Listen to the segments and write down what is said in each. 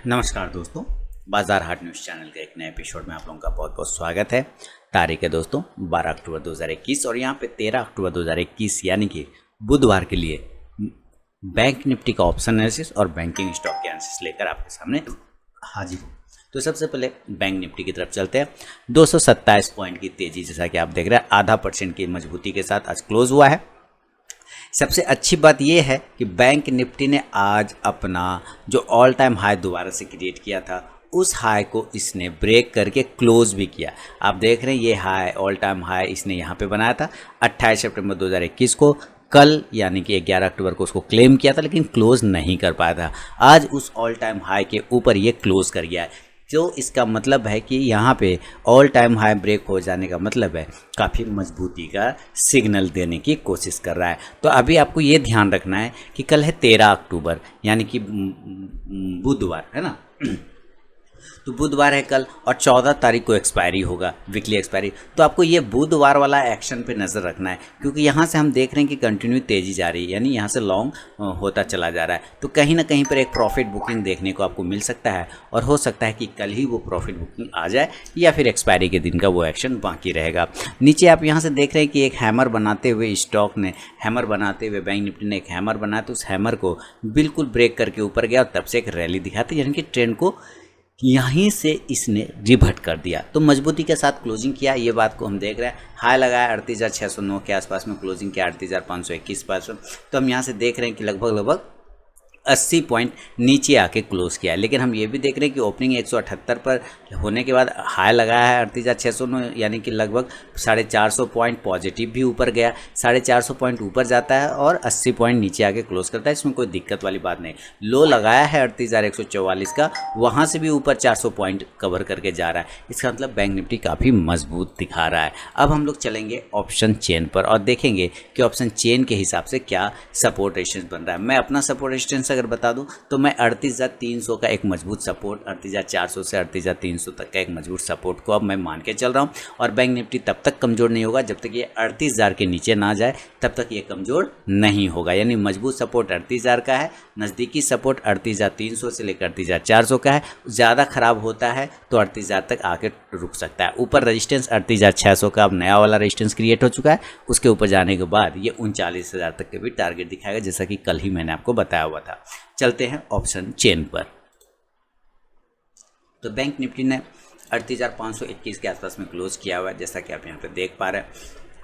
नमस्कार दोस्तों, बाजार हाट न्यूज़ चैनल के एक नए एपिसोड में आप लोगों का बहुत बहुत स्वागत है। तारीख है दोस्तों 12 अक्टूबर 2021 और यहाँ पे 13 अक्टूबर 2021 यानी कि बुधवार के लिए बैंक निफ्टी का ऑप्शन एनालिसिस और बैंकिंग स्टॉक के एनालिसिस लेकर आपके सामने हाजिर हूँ। तो सबसे पहले बैंक निफ्टी की तरफ चलते हैं। 227 पॉइंट की तेज़ी, जैसा कि आप देख रहे हैं, 0.5% की मजबूती के साथ आज क्लोज हुआ है। सबसे अच्छी बात यह है कि बैंक निफ्टी ने आज अपना जो ऑल टाइम हाई दोबारा से क्रिएट किया था, उस हाई को इसने ब्रेक करके क्लोज भी किया। आप देख रहे हैं ये हाई, ऑल टाइम हाई इसने यहाँ पे बनाया था 28 सितंबर 2021 को। कल यानी कि 11 अक्टूबर को उसको क्लेम किया था, लेकिन क्लोज नहीं कर पाया था। आज उस ऑल टाइम हाई के ऊपर ये क्लोज कर गया है। तो इसका मतलब है कि यहाँ पे ऑल टाइम हाई ब्रेक हो जाने का मतलब है काफ़ी मजबूती का सिग्नल देने की कोशिश कर रहा है। तो अभी आपको ये ध्यान रखना है कि कल है 13 अक्टूबर यानी कि बुधवार है ना। तो बुधवार है कल और 14 तारीख को एक्सपायरी होगा, वीकली एक्सपायरी। तो आपको ये बुधवार वाला एक्शन पे नज़र रखना है, क्योंकि यहाँ से हम देख रहे हैं कि कंटिन्यू तेज़ी जा रही है, यानी यहाँ से लॉन्ग होता चला जा रहा है। तो कहीं ना कहीं पर एक प्रॉफिट बुकिंग देखने को आपको मिल सकता है और हो सकता है कि कल ही वो प्रॉफिट बुकिंग आ जाए या फिर एक्सपायरी के दिन का वो एक्शन बाकी रहेगा। नीचे आप यहाँ से देख रहे हैं कि एक हैमर बनाते हुए स्टॉक ने, हैमर बनाते हुए बैंक निफ्टी ने एक हैमर बनाया, तो उस हैमर को बिल्कुल ब्रेक करके ऊपर गया और तब से एक रैली दिखाती, यानी कि ट्रेंड को यहीं से इसने रिवर्ट कर दिया। तो मजबूती के साथ क्लोजिंग किया, ये बात को हम देख रहे हैं। हाई लगाया 38,609 के आसपास में, क्लोजिंग किया 38,521 पर। तो हम यहाँ से देख रहे हैं कि लगभग 80 पॉइंट नीचे आके क्लोज किया है। लेकिन हम ये भी देख रहे हैं कि ओपनिंग 178 पर होने के बाद हाई लगाया है 38,609, यानी कि लगभग 450 पॉइंट पॉजिटिव भी ऊपर गया। 450 पॉइंट ऊपर जाता है और 80 पॉइंट नीचे आके क्लोज करता है, इसमें कोई दिक्कत वाली बात नहीं। लो लगाया है 38,144 का, वहाँ से भी ऊपर 400 पॉइंट कवर करके जा रहा है। इसका मतलब बैंक निफ्टी काफ़ी मजबूत दिखा रहा है। अब हम लोग चलेंगे ऑप्शन चेन पर और देखेंगे कि ऑप्शन चेन के हिसाब से क्या सपोर्ट रेजिस्टेंस बन रहा है। मैं अपना सपोर्ट रेजिस्टेंस अगर बता दूं तो मैं 38,300 का एक मजबूत सपोर्ट, 38,400 से 38,300 तक का एक मजबूत सपोर्ट को अब मैं मान के चल रहा हूं। और बैंक निफ्टी तब तक कमज़ोर नहीं होगा जब तक ये 38,000 के नीचे ना जाए, तब तक ये कमज़ोर नहीं होगा। यानी मजबूत सपोर्ट 38,000 का है, नज़दीकी सपोर्ट 38,300 से लेकर 38,400 का है। ज़्यादा ख़राब होता है तो 38,000 तक आके रुक सकता है। ऊपर रजिस्टेंस 38,600 का अब नया वाला रजिस्टेंस क्रिएट हो चुका है। उसके ऊपर जाने के बाद ये 39,000 तक के भी टारगेट दिखाएगा, जैसा कि कल ही मैंने आपको बताया हुआ था। चलते हैं ऑप्शन चेन पर। तो बैंक निफ्टी ने 38,521 के आसपास में क्लोज किया हुआ है, जैसा कि आप यहाँ पे देख पा रहे हैं।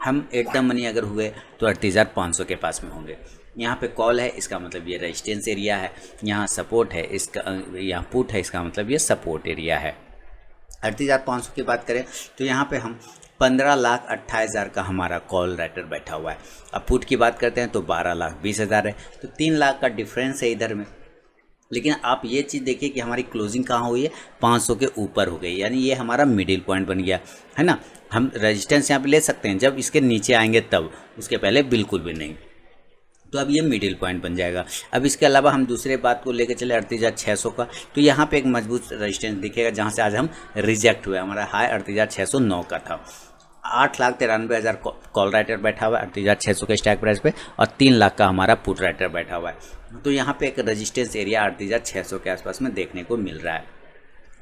हम एकदम मनी अगर हुए तो 38,500 के पास में होंगे। यहाँ पे कॉल है, इसका मतलब ये रेजिस्टेंस एरिया है। यहाँ सपोर्ट है, इसका यहाँ पुट है, इसका मतलब ये सपोर्ट एरिया है। 38,500 की बात करें तो यहाँ पे हम 15,28,000 का हमारा कॉल राइटर बैठा हुआ है। अब पुट की बात करते हैं तो 12,20,000 है, तो 3 लाख का डिफरेंस है इधर में। लेकिन आप ये चीज़ देखिए कि हमारी क्लोजिंग कहाँ हुई है, 500 के ऊपर हो गई, यानी ये हमारा मिडिल पॉइंट बन गया है ना। हम रेजिस्टेंस यहाँ पे ले सकते हैं जब इसके नीचे आएंगे तब, उसके पहले बिल्कुल भी नहीं। तो अब ये मिडिल पॉइंट बन जाएगा। अब इसके अलावा हम दूसरे बात को लेकर चले 38,600 का, तो यहाँ पे एक मजबूत रेजिस्टेंस दिखेगा जहाँ से आज हम रिजेक्ट हुए। हमारा हाई 38,609 का था। 8,93,000 कॉल राइटर बैठा हुआ है 38,600 के स्टैक प्राइस पे, और 3 लाख का हमारा पुट राइटर बैठा हुआ है। तो यहाँ पे एक रेजिस्टेंस एरिया 38,600 के आसपास में देखने को मिल रहा है।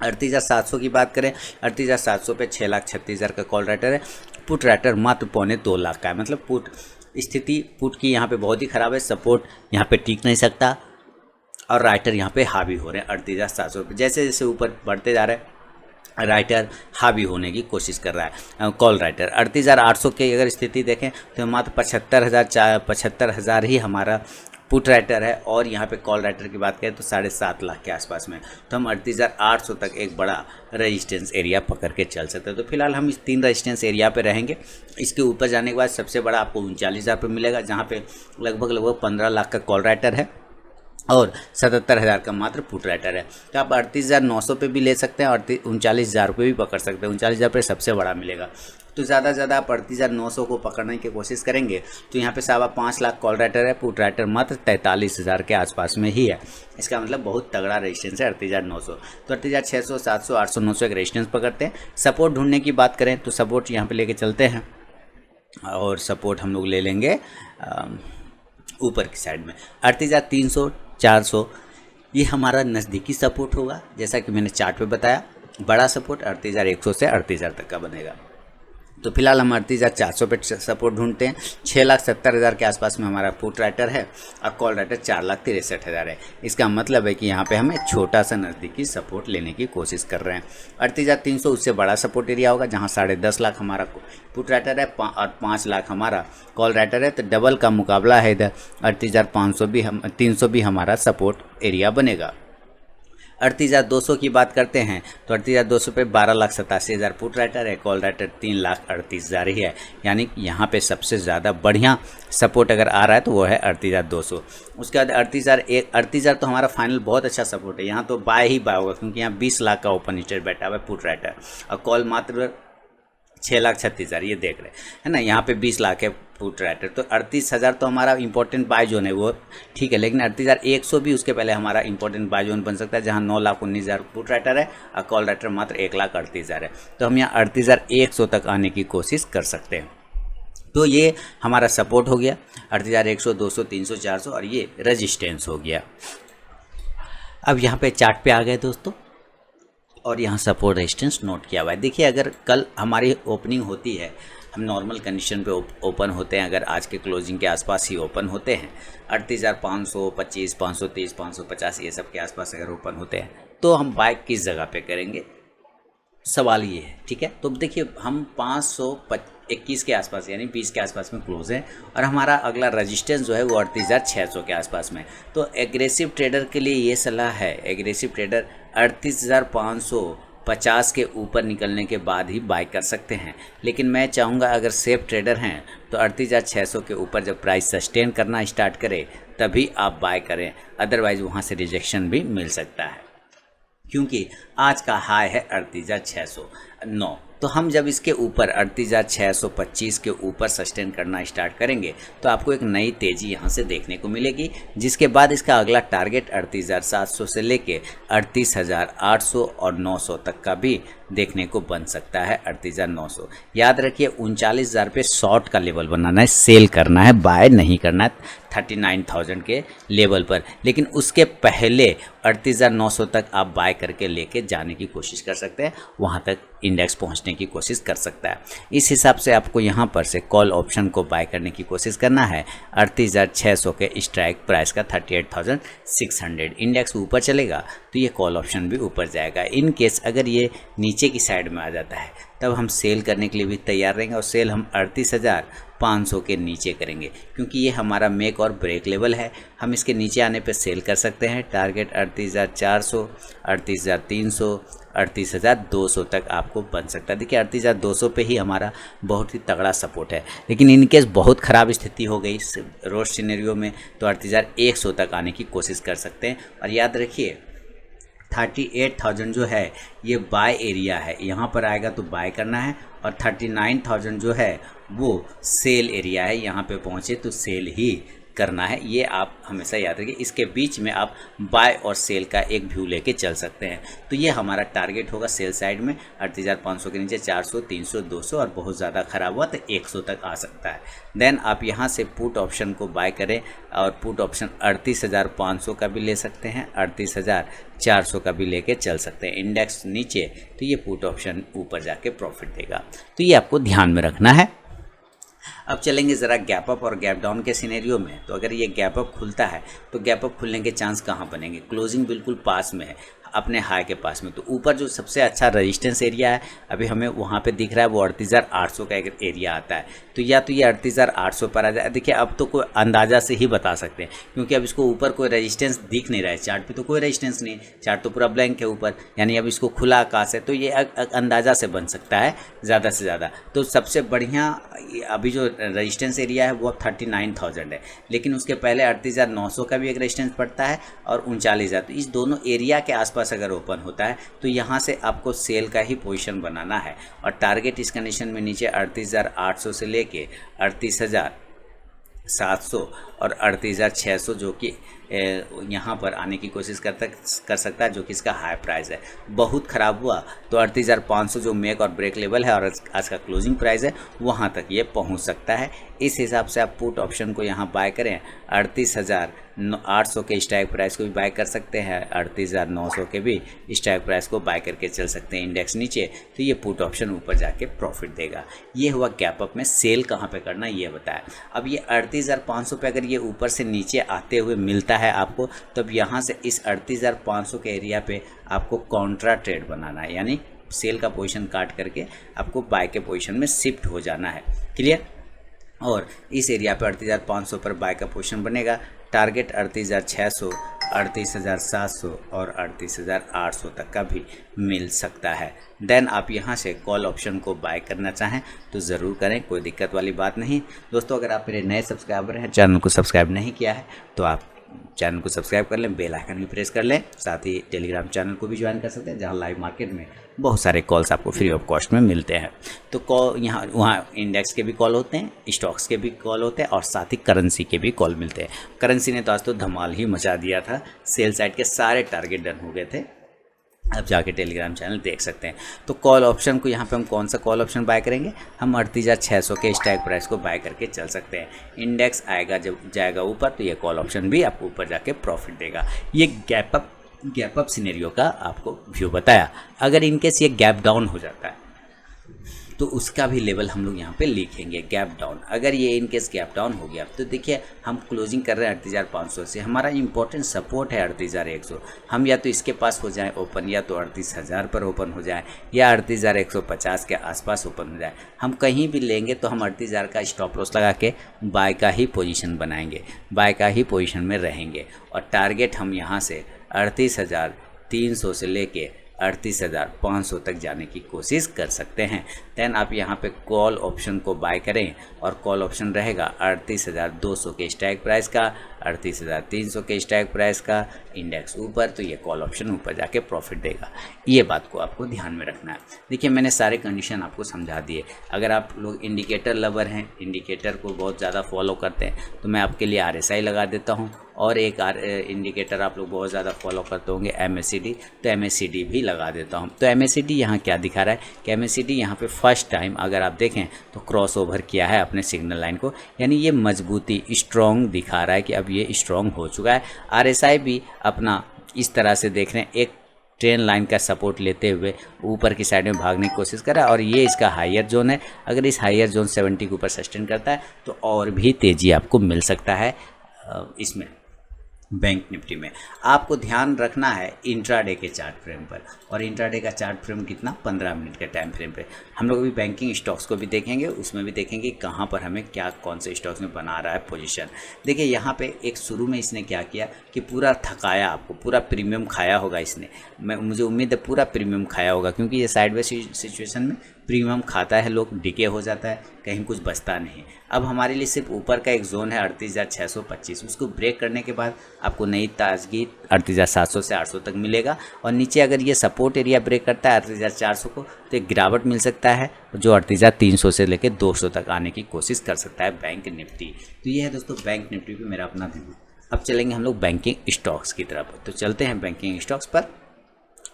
38,700 की बात करें, 38,700 पे 6,36,000 का कॉल राइटर है। पुट राइटर मात्र 2.25 का है, मतलब पुट स्थिति पुट की यहाँ पे बहुत ही ख़राब है। सपोर्ट यहाँ पे टिक नहीं सकता और राइटर यहाँ पे हावी हो रहे हैं 38,700 पे। जैसे जैसे ऊपर बढ़ते जा रहे हैं राइटर हावी होने की कोशिश कर रहा है। कॉल राइटर 38,800 की अगर स्थिति देखें तो मात्र 75,000 ही हमारा पुट राइटर है, और यहाँ पे कॉल राइटर की बात करें तो 7.5 लाख के आसपास में। तो हम 38,800 तक एक बड़ा रेजिस्टेंस एरिया पकड़ के चल सकते हैं। तो फिलहाल हम इस 3 रेजिस्टेंस एरिया पे रहेंगे। इसके ऊपर जाने के बाद सबसे बड़ा आपको 39,000 पे मिलेगा, जहाँ पे लगभग 15 लाख का कॉल राइटर है और 77,000 का मात्र पुट राइटर है। तो आप 38,900 पे भी ले सकते हैं और 39,000 पे भी पकड़ सकते हैं। 39,000 पे सबसे बड़ा मिलेगा। तो ज़्यादा से ज़्यादा आप 38,900 को पकड़ने की कोशिश करेंगे तो यहाँ पे 5.25 लाख कॉल राइटर है, पुट राइटर मात्र 43,000 के आसपास में ही है। इसका मतलब बहुत तगड़ा रेजिस्टेंस है 38,900। तो 38,600, 700, 800, 900 एक रेजिस्टेंस पकड़ते हैं। सपोर्ट ढूंढने की बात करें तो सपोर्ट यहाँ पे लेके चलते हैं, और सपोर्ट हम लोग ले लेंगे ऊपर की साइड में 38,300, 400, ये हमारा नज़दीकी सपोर्ट होगा, जैसा कि मैंने चार्ट पे बताया। बड़ा सपोर्ट 38,100 से 38,000 तक का बनेगा। तो फिलहाल हम 38,400 पे सपोर्ट ढूंढते हैं। 6,70,000 के आसपास में हमारा पुट राइटर है और कॉल राइटर 4,63,000 है। इसका मतलब है कि यहाँ पे हमें छोटा सा नज़दीकी सपोर्ट लेने की कोशिश कर रहे हैं। 38,300 उससे बड़ा सपोर्ट एरिया होगा, जहाँ 10.5 लाख हमारा पुट राइटर है और 5 लाख हमारा कॉल राइटर है। तो डबल का मुकाबला है इधर। 38,300 भी हमारा सपोर्ट एरिया बनेगा। 38,200 की बात करते हैं तो 38,200 पे 12,87,000 पुट राइटर है, कॉल राइटर 3,38,000 ही है। यानी यहाँ पे सबसे ज़्यादा बढ़िया सपोर्ट अगर आ रहा है तो वो है 38,200। उसके बाद 38,000 तो हमारा फाइनल बहुत अच्छा सपोर्ट है। यहाँ तो बाय ही बाय होगा, क्योंकि यहाँ 20 लाख का ओपन इंटरेस्ट बैठा हुआ है पुट राइटर, और कॉल मात्र 6,36,000 ये देख रहे हैं ना। यहाँ पे 20 लाख है पुट राइटर, तो 38,000 तो हमारा इंपॉर्टेंट बाय जोन है वो ठीक है। लेकिन 38,100 भी उसके पहले हमारा इंपॉर्टेंट बाय जोन बन सकता है, जहाँ 9,19,000 पुट राइटर है और कॉल राइटर मात्र 1,38,000 है। तो हम यहाँ 38,100 तक आने की कोशिश कर सकते हैं। तो ये हमारा सपोर्ट हो गया 38,100, 200, 300, 400, और ये रेजिस्टेंस हो गया। अब यहाँ पे चार्ट पे आ गए दोस्तों, और यहाँ सपोर्ट रेजिस्टेंस नोट किया हुआ है। देखिए, अगर कल हमारी ओपनिंग होती है, हम नॉर्मल कंडीशन पे ओपन होते हैं, अगर आज के क्लोजिंग के आसपास ही ओपन होते हैं 38,525, 530, 550 ये सब के आसपास अगर ओपन होते हैं, तो हम बाय किस जगह पे करेंगे, सवाल ये है। ठीक है, तो देखिए हम 521 के आसपास यानी 20 के आसपास में क्लोज है, और हमारा अगला रजिस्टेंस जो है वो 38,600 के आसपास में। तो एग्रेसिव ट्रेडर के लिए ये सलाह है, एग्रेसिव ट्रेडर 38,550 के ऊपर निकलने के बाद ही बाय कर सकते हैं। लेकिन मैं चाहूँगा अगर सेफ ट्रेडर हैं तो 38,600 के ऊपर जब प्राइस सस्टेन करना स्टार्ट करे तभी आप बाय करें, अदरवाइज़ वहाँ से रिजेक्शन भी मिल सकता है, क्योंकि आज का हाई है 38,609। तो हम जब इसके ऊपर 38,625 के ऊपर सस्टेन करना स्टार्ट करेंगे तो आपको एक नई तेज़ी यहाँ से देखने को मिलेगी, जिसके बाद इसका अगला टारगेट 38,700 से लेके 38,800 और 900 तक का भी देखने को बन सकता है। 38,900 याद रखिए, 39,000 पे शॉर्ट का लेवल बनाना है, सेल करना है, बाय नहीं करना है 39,000 के लेवल पर। लेकिन उसके पहले 38,900 तक आप बाय करके लेके जाने की कोशिश कर सकते हैं, वहाँ तक इंडेक्स पहुँचने की कोशिश कर सकता है। इस हिसाब से आपको यहाँ पर से कॉल ऑप्शन को बाय करने की कोशिश करना है। 38,600 के स्ट्राइक प्राइस का 38,600, इंडेक्स ऊपर चलेगा तो ये कॉल ऑप्शन भी ऊपर जाएगा। इन केस अगर ये नीचे की साइड में आ जाता है तब हम सेल करने के लिए भी तैयार रहेंगे, और सेल हम 38,500 के नीचे करेंगे, क्योंकि ये हमारा मेक और ब्रेक लेवल है। हम इसके नीचे आने पे सेल कर सकते हैं। टारगेट 38,400, 38,300, 38,200 तक आपको बन सकता है। देखिए 38,200 पे ही हमारा बहुत ही तगड़ा सपोर्ट है। लेकिन इनकेस बहुत ख़राब स्थिति हो गई रोज सिनेरियो में तो 38,100 तक आने की कोशिश कर सकते हैं। और याद रखिए 38,000 जो है ये बाय एरिया है, यहाँ पर आएगा तो बाय करना है, और 39,000 जो है वो सेल एरिया है, यहाँ पे पहुँचे तो सेल ही करना है। ये आप हमेशा याद रखिए, इसके बीच में आप बाय और सेल का एक व्यू लेके चल सकते हैं। तो ये हमारा टारगेट होगा सेल साइड में 38,500 के नीचे 400, 300, 200, और बहुत ज़्यादा ख़राब हुआ तो 100 तक आ सकता है। देन आप यहाँ से पुट ऑप्शन को बाय करें, और पुट ऑप्शन 38,500 का भी ले सकते हैं, 38,400 का भी लेके चल सकते हैं। इंडेक्स नीचे तो ये पुट ऑप्शन ऊपर जाके प्रॉफिट देगा, तो ये आपको ध्यान में रखना है। अब चलेंगे ज़रा गैप अप और गैप डाउन के सिनेरियो में। तो अगर ये गैप अप खुलता है तो गैप अप खुलने के चांस कहाँ बनेंगे, क्लोजिंग बिल्कुल पास में है, अपने हाई के पास में। तो ऊपर जो सबसे अच्छा रेजिस्टेंस एरिया है अभी हमें वहाँ पे दिख रहा है वो 38,800 का एक एरिया आता है। तो या तो ये 38,800 पर आ जाए। देखिए अब तो कोई अंदाज़ा से ही बता सकते हैं, क्योंकि अब इसको ऊपर कोई रेजिस्टेंस दिख नहीं रहा है, चार्ट पे तो कोई रेजिस्टेंस नहीं है, चार्ट तो पूरा ब्लैंक है ऊपर, यानी अब इसको खुला आकाश है। तो ये अंदाज़ा से बन सकता है ज़्यादा से ज़्यादा। तो सबसे बढ़िया अभी जो रेजिस्टेंस एरिया है वो अब 39,000 है, लेकिन उसके पहले 38,900 का भी एक रेजिस्टेंस पड़ता है और 39,000। तो इस दोनों एरिया के आसपास अगर ओपन होता है तो यहाँ से आपको सेल का ही पोजीशन बनाना है, और टारगेट इस कंडीशन में नीचे 38,800 से लेके 38,700 और 38,600 जो कि यहाँ पर आने की कोशिश कर सकता है, जो कि इसका हाई प्राइस है। बहुत ख़राब हुआ तो 38,500 जो मेक और ब्रेक लेवल है और आज का क्लोजिंग प्राइस है वहाँ तक ये पहुँच सकता है। इस हिसाब से आप पुट ऑप्शन को यहाँ बाय करें। 38,800 के स्ट्राइक प्राइस को भी बाय कर सकते हैं, 38,900 के भी स्ट्राइक प्राइस को बाय करके चल सकते हैं। इंडेक्स नीचे तो ये पुट ऑप्शन ऊपर जाके प्रॉफिट देगा। ये हुआ गैप अप में सेल कहाँ पे करना ये बताया। अब ये 38,500 पे अगर ये ऊपर से नीचे आते हुए मिलता है आपको, तब यहाँ से इस 38,500 के एरिया पे आपको कॉन्ट्रा ट्रेड बनाना है, यानी सेल का पोजीशन काट करके आपको बाय के पोजीशन में शिफ्ट हो जाना है। क्लियर। और इस एरिया पे 38,500 पर बाय का पोजीशन बनेगा। टारगेट 38,600, 38,700 और 38,800 तक का भी मिल सकता है। देन आप यहाँ से कॉल ऑप्शन को बाय करना चाहें तो ज़रूर करें, कोई दिक्कत वाली बात नहीं। दोस्तों, अगर आप मेरे नए सब्सक्राइबर हैं, चैनल को सब्सक्राइब नहीं किया है तो आप चैनल को सब्सक्राइब कर लें, बेल आइकन भी प्रेस कर लें। साथ ही टेलीग्राम चैनल को भी ज्वाइन कर सकते हैं, जहां लाइव मार्केट में बहुत सारे कॉल्स आपको फ्री ऑफ कॉस्ट में मिलते हैं। तो कॉल यहाँ वहाँ इंडेक्स के भी कॉल होते हैं, स्टॉक्स के भी कॉल होते हैं और साथ ही करेंसी के भी कॉल मिलते हैं। करेंसी ने तो आज तो धमाल ही मचा दिया था, सेल साइड के सारे टारगेट डन हो गए थे। अब जाके टेलीग्राम चैनल देख सकते हैं। तो कॉल ऑप्शन को यहाँ पे हम कौन सा कॉल ऑप्शन बाय करेंगे, हम 38,600 के स्ट्राइक प्राइस को बाय करके चल सकते हैं। इंडेक्स आएगा जब जाएगा ऊपर तो ये कॉल ऑप्शन भी आपको ऊपर जाके प्रॉफिट देगा। ये गैप अप सिनेरियो का आपको व्यू बताया। अगर इनकेस ये गैप डाउन हो जाता है तो उसका भी लेवल हम लोग यहाँ पे लिखेंगे, गैप डाउन। अगर ये इनकेस गैप डाउन हो गया तो देखिए हम क्लोजिंग कर रहे हैं 38,500 से, हमारा इंपॉर्टेंट सपोर्ट है 38,100। हम या तो इसके पास हो जाएं ओपन, या तो 38,000 पर ओपन हो जाए, या 38,150 के आसपास ओपन हो जाए। हम कहीं भी लेंगे तो हम 38,000 का स्टॉप लॉस लगा के बाय का ही पोजीशन बनाएंगे, बाय का ही पोजीशन में रहेंगे। और टारगेट हम यहाँ से 38,300 से लेके 38,500 तक जाने की कोशिश कर सकते हैं। देन आप यहाँ पे कॉल ऑप्शन को बाय करें और कॉल ऑप्शन रहेगा 38,200 के स्ट्राइक प्राइस का, 38,300 के स्ट्राइक प्राइस का। इंडेक्स ऊपर तो ये कॉल ऑप्शन ऊपर जाके प्रॉफिट देगा। ये बात को आपको ध्यान में रखना है। देखिए मैंने सारे कंडीशन आपको समझा दिए। अगर आप लोग इंडिकेटर लवर हैं, इंडिकेटर को बहुत ज़्यादा फॉलो करते हैं, तो मैं आपके लिए RSI लगा देता हूँ। और एक इंडिकेटर आप लोग बहुत ज़्यादा फॉलो करते होंगे MACD, तो MACD भी लगा देता हूँ। तो MACD यहाँ क्या दिखा रहा है कि MACD यहाँ पे फर्स्ट टाइम अगर आप देखें तो क्रॉस ओवर किया है अपने सिग्नल लाइन को, यानी ये मजबूती स्ट्रॉन्ग दिखा रहा है कि अब ये स्ट्रॉन्ग हो चुका है। RSI भी अपना इस तरह से देख रहे हैं, एक ट्रेन लाइन का सपोर्ट लेते हुए ऊपर की साइड में भागने की कोशिश कर रहा है। और ये इसका हायर जोन है, अगर इस हायर जोन 70 के ऊपर सस्टेन करता है तो और भी तेज़ी आपको मिल सकता है। इसमें बैंक निफ्टी में आपको ध्यान रखना है इंट्राडे के चार्ट फ्रेम पर, और इंट्राडे का चार्ट फ्रेम कितना 15 मिनट के टाइम फ्रेम पे। हम लोग अभी बैंकिंग स्टॉक्स को भी देखेंगे, उसमें भी देखेंगे कहाँ पर हमें क्या कौन से स्टॉक्स में बना रहा है पोजीशन। देखिए यहाँ पे एक शुरू में इसने क्या किया कि पूरा थकाया, आपको पूरा प्रीमियम खाया होगा इसने। मुझे उम्मीद है पूरा प्रीमियम खाया होगा, क्योंकि ये साइडवेज सिचुएशन में प्रीमियम खाता है लोग, डिके हो जाता है, कहीं कुछ बचता नहीं। अब हमारे लिए सिर्फ ऊपर का एक जोन है 38,625, उसको ब्रेक करने के बाद आपको नई ताजगी 38,700 से 800 तक मिलेगा। और नीचे अगर ये सपोर्ट एरिया ब्रेक करता है 38,400 को, तो एक गिरावट मिल सकता है जो 38,300 से लेकर 200 तक आने की कोशिश कर सकता है बैंक निफ्टी। तो ये है दोस्तों बैंक निफ्टी पे मेरा अपना व्यू। अब चलेंगे हम लोग बैंकिंग स्टॉक्स की तरफ। तो चलते हैं बैंकिंग स्टॉक्स पर,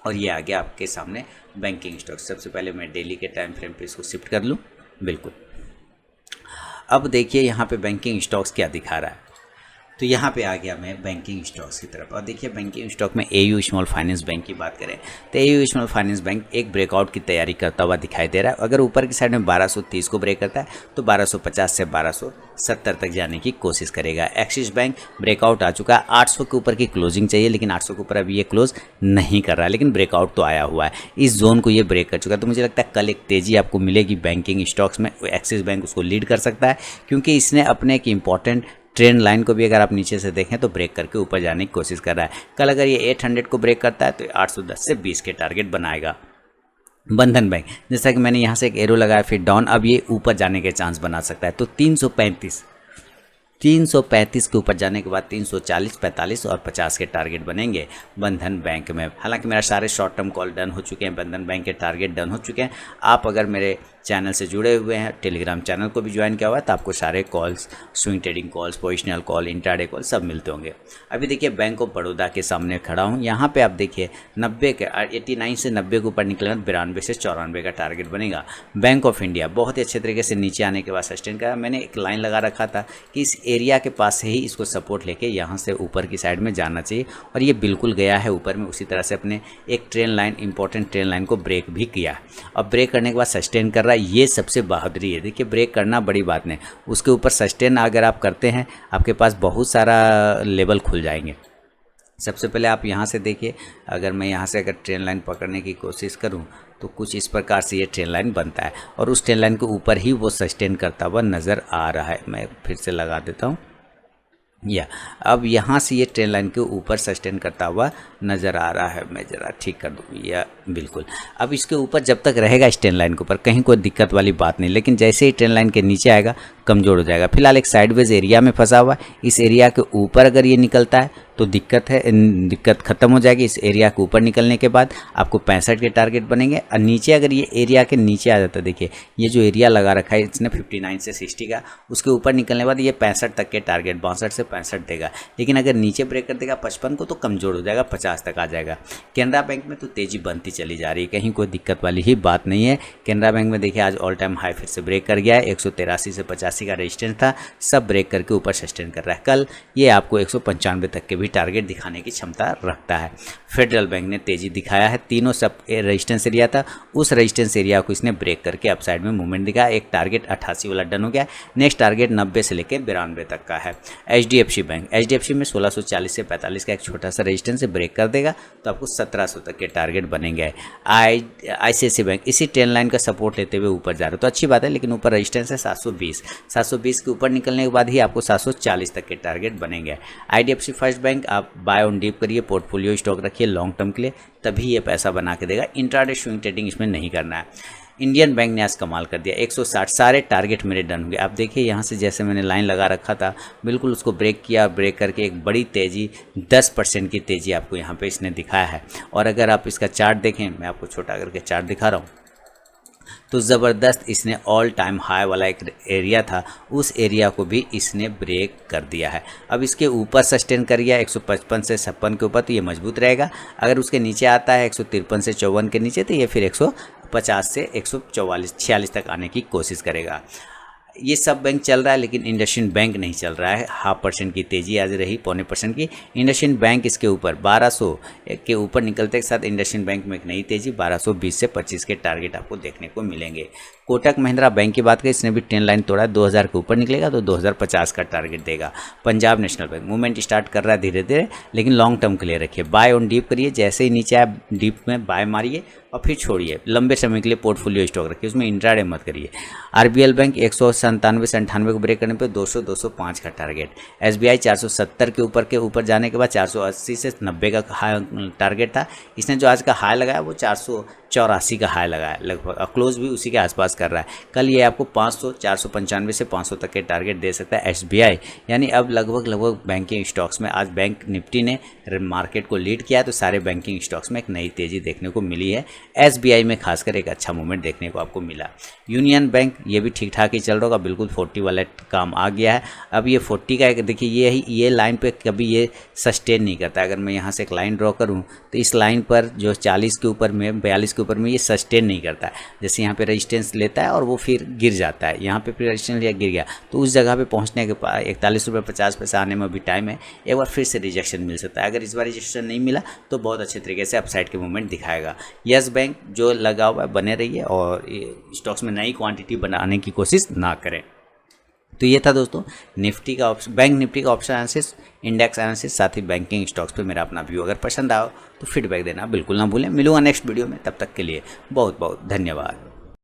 और ये आ गया आपके सामने बैंकिंग स्टॉक्स। सबसे पहले मैं डेली के टाइम फ्रेम पे इसको शिफ्ट कर लूँ। बिल्कुल, अब देखिए यहाँ पे बैंकिंग स्टॉक्स क्या दिखा रहा है। तो यहाँ पे आ गया मैं बैंकिंग स्टॉक्स की तरफ, और देखिए बैंकिंग स्टॉक में AU स्मॉल फाइनेंस बैंक की बात करें तो AU स्मॉल फाइनेंस बैंक एक ब्रेकआउट की तैयारी करता हुआ दिखाई दे रहा है। अगर ऊपर की साइड में 1230 को ब्रेक करता है तो 1250 से 1270 तक जाने की कोशिश करेगा। एक्सिस बैंक ब्रेकआउट आ चुका है, 800 के ऊपर की क्लोजिंग चाहिए, लेकिन 800 के ऊपर अभी ये क्लोज नहीं कर रहा है, लेकिन ब्रेकआउट तो आया हुआ है, इस जोन को ये ब्रेक कर चुका है। तो मुझे लगता है कल एक तेज़ी आपको मिलेगी बैंकिंग स्टॉक्स में। एक्सिस बैंक उसको लीड कर सकता है, क्योंकि इसने अपने एक इंपॉर्टेंट ट्रेंड लाइन को भी अगर आप नीचे से देखें तो ब्रेक करके ऊपर जाने की कोशिश कर रहा है। कल अगर ये 800 को ब्रेक करता है तो 810 से 20 के टारगेट बनाएगा। बंधन बैंक, जैसा कि मैंने यहाँ से एक एरो लगाया फिर डाउन, अब ये ऊपर जाने के चांस बना सकता है। तो 335 के ऊपर जाने के बाद 340, 45 और 50 के टारगेट बनेंगे बंधन बैंक में। हालांकि मेरा सारे शॉर्ट टर्म कॉल डन हो चुके हैं, बंधन बैंक के टारगेट डन हो चुके हैं। आप अगर मेरे चैनल से जुड़े हुए हैं, टेलीग्राम चैनल को भी ज्वाइन किया हुआ है, तो आपको सारे calls, swing trading calls, positional call, intraday call सब मिलते होंगे। अभी देखिए बैंक ऑफ बड़ौदा के सामने खड़ा हूँ। यहाँ पे आप देखिए 90 के 89 से 90 के ऊपर निकलेगा, 92 से 94 का टारगेट बनेगा। बैंक ऑफ इंडिया बहुत ही अच्छे तरीके से नीचे आने के बाद सस्टेन करा। मैंने एक लाइन लगा रखा था कि इस एरिया के पास से ही इसको सपोर्ट लेके यहाँ से ऊपर की साइड में जाना चाहिए, और ये बिल्कुल गया है ऊपर में। उसी तरह से अपने एक train line, important train line को ब्रेक भी किया। अब ब्रेक करने के बाद सस्टेन कर रहा है, ये सबसे बहादुरी है। देखिए ब्रेक करना बड़ी बात नहीं, उसके ऊपर सस्टेन अगर आप करते हैं, आपके पास बहुत सारा लेवल खुल जाएंगे। सबसे पहले आप यहाँ से देखिए, अगर मैं यहाँ से अगर ट्रेन लाइन पकड़ने की कोशिश करूँ तो कुछ इस प्रकार से ये ट्रेन लाइन बनता है, और उस ट्रेन लाइन के ऊपर ही वो सस्टेन करता हुआ नज़र आ रहा है। मैं फिर से लगा देता हूँ, या अब यहाँ से ये ट्रेन लाइन के ऊपर सस्टेन करता हुआ नज़र आ रहा है। मैं ज़रा ठीक कर दूँ, या बिल्कुल। अब इसके ऊपर जब तक रहेगा इस ट्रेन लाइन के ऊपर, कहीं कोई दिक्कत वाली बात नहीं, लेकिन जैसे ही ट्रेन लाइन के नीचे आएगा कमज़ोर हो जाएगा। फिलहाल एक साइडवेज एरिया में फंसा हुआ है। इस एरिया के ऊपर अगर ये निकलता है तो दिक्कत है, दिक्कत ख़त्म हो जाएगी। इस एरिया के ऊपर निकलने के बाद आपको 65 के टारगेट बनेंगे, और नीचे अगर ये एरिया के नीचे आ जाता है, देखिए ये जो एरिया लगा रखा है इसने 59 से 60 का, उसके ऊपर निकलने के बाद ये 65 तक के टारगेट, 62 से 65 देगा। लेकिन अगर नीचे ब्रेक कर देगा 55 को तो कमज़ोर हो जाएगा, 50 तक आ जाएगा। कैनरा बैंक में तो तेज़ी बनती चली जा रही है, कहीं कोई दिक्कत वाली ही बात नहीं है। कैनरा बैंक में देखिए आज ऑल टाइम हाई फिर से ब्रेक कर गया है। 183 से 85 का रेजिस्टेंस था, सब ब्रेक करके ऊपर सस्टेन कर रहा है। कल ये आपको 195 तक के भी टारगेट दिखाने की क्षमता रखता है। फेडरल बैंक ने तेजी दिखाया है, तीनों सब रेजिस्टेंस एरिया था, उस रेजिस्टेंस एरिया को इसने ब्रेक करके अपसाइड में मूवमेंट दिखाया। एक टारगेट 88 वाला डन हो गया, नेक्स्ट टारगेट 90 से लेकर 92 तक का है। एचडीएफसी बैंक, एचडीएफसी में 1640 से 45 का एक छोटा सा रेजिस्टेंस से ब्रेक कर देगा तो आपको 1700 तक के टारगेट बनेंगे। आईसीआईसीआई बैंक इसी ट्रेन लाइन का सपोर्ट लेते हुए ऊपर जा रहा है, तो अच्छी बात है, लेकिन ऊपर रेजिस्टेंस है 720 के ऊपर निकलने के बाद ही आपको 740 तक के टारगेट बनेंगे। आईडीएफसी फर्स्ट बैंक आप बाय ऑन डीप करिए, पोर्टफोलियो स्टॉक रखिए लॉन्ग टर्म के लिए, तभी ये पैसा बना के देगा। इंट्राडे स्विंग ट्रेडिंग इसमें नहीं करना है। इंडियन बैंक ने आज कमाल कर दिया, 160 सारे टारगेट मेरे डन हो गए। आप देखिए यहाँ से जैसे मैंने लाइन लगा रखा था, बिल्कुल उसको ब्रेक किया, ब्रेक करके एक बड़ी तेज़ी 10% की तेज़ी आपको यहाँ पे इसने दिखाया है। और अगर आप इसका चार्ट देखें, मैं आपको छोटा करके चार्ट दिखा रहा हूँ, तो ज़बरदस्त इसने ऑल टाइम हाई वाला एक एरिया था, उस एरिया को भी इसने ब्रेक कर दिया है। अब इसके ऊपर सस्टेन कर गया 155 से 56 के ऊपर, तो ये मजबूत रहेगा। अगर उसके नीचे आता है 153 से 54 के नीचे, तो ये फिर 150 से 144-46 तक आने की कोशिश करेगा। ये सब बैंक चल रहा है, लेकिन इंडसइंड बैंक नहीं चल रहा है। 0.5% की तेज़ी आज रही, 0.25% की। इंडसइंड बैंक इसके ऊपर 1200 के ऊपर निकलते के साथ इंडसइंड बैंक में एक नई तेज़ी, 1220 से 25 के टारगेट आपको देखने को मिलेंगे। कोटक महिंद्रा बैंक की बात करें, इसने भी ट्रेन लाइन तोड़ा, 2000 के ऊपर निकलेगा तो 2050 का टारगेट देगा। Punjab national bank movement start कर रहा है धीरे धीरे, लेकिन लॉन्ग टर्म के लिए रखिए। बाय ऑन डीप करिए, जैसे ही नीचे आए डीप में बाय मारिए और फिर छोड़िए। लंबे समय के लिए पोर्टफोलियो स्टॉक रखिए, उसमें इंट्राडे मत करिए। आरबीएल बैंक 197 से 98 को ब्रेक करने पे 200-205 का टारगेट। एसबीआई 470 के ऊपर जाने के बाद 480 से 90 का हाई टारगेट था। इसने जो आज का हाई लगाया वो 484 का हाई लगाया लगभग, और क्लोज भी उसी के आसपास कर रहा है। कल ये आपको 500, 495 से 500 तक के टारगेट दे सकता है एसबीआई। यानी अब लगभग बैंकिंग स्टॉक्स में आज बैंक निफ्टी ने मार्केट को लीड किया है, तो सारे बैंकिंग स्टॉक्स में एक नई तेज़ी देखने को मिली है। एसबीआई में खासकर एक अच्छा मूवमेंट देखने को आपको मिला। यूनियन बैंक ये भी ठीक ठाक ही चल रहा होगा, बिल्कुल 40 वाला काम आ गया है। अब ये 40 का एक देखिए, ये लाइन पे कभी ये सस्टेन नहीं करता। अगर मैं यहाँ से एक लाइन ड्रॉ करूँ तो इस लाइन पर जो 40 के ऊपर में, 42 के ऊपर में ये सस्टेन नहीं करता है। जैसे यहाँ पे रेजिस्टेंस लेता है और वो फिर गिर जाता है, यहाँ पे फिर रेजिस्टेंस लिया गिर गया, तो उस जगह पे पहुँचने के बाद 41 रुपये 50 पैसा आने में भी टाइम है। एक बार फिर से रिजेक्शन मिल सकता है। अगर इस बार रिजेक्शन नहीं मिला तो बहुत अच्छे तरीके से अपसाइड के मूवमेंट दिखाएगा। यस बैंक जो लगा हुआ है बने रहिए, और स्टॉक्स में नई क्वांटिटी बनाने की कोशिश ना करें। तो ये था दोस्तों निफ्टी का बैंक निफ्टी का ऑप्शन एनालिसिस, इंडेक्स एनालिसिस, साथ ही बैंकिंग स्टॉक्स पे मेरा अपना व्यू। अगर पसंद आओ तो फीडबैक देना बिल्कुल ना भूलें। मिलूंगा नेक्स्ट वीडियो में, तब तक के लिए बहुत बहुत धन्यवाद।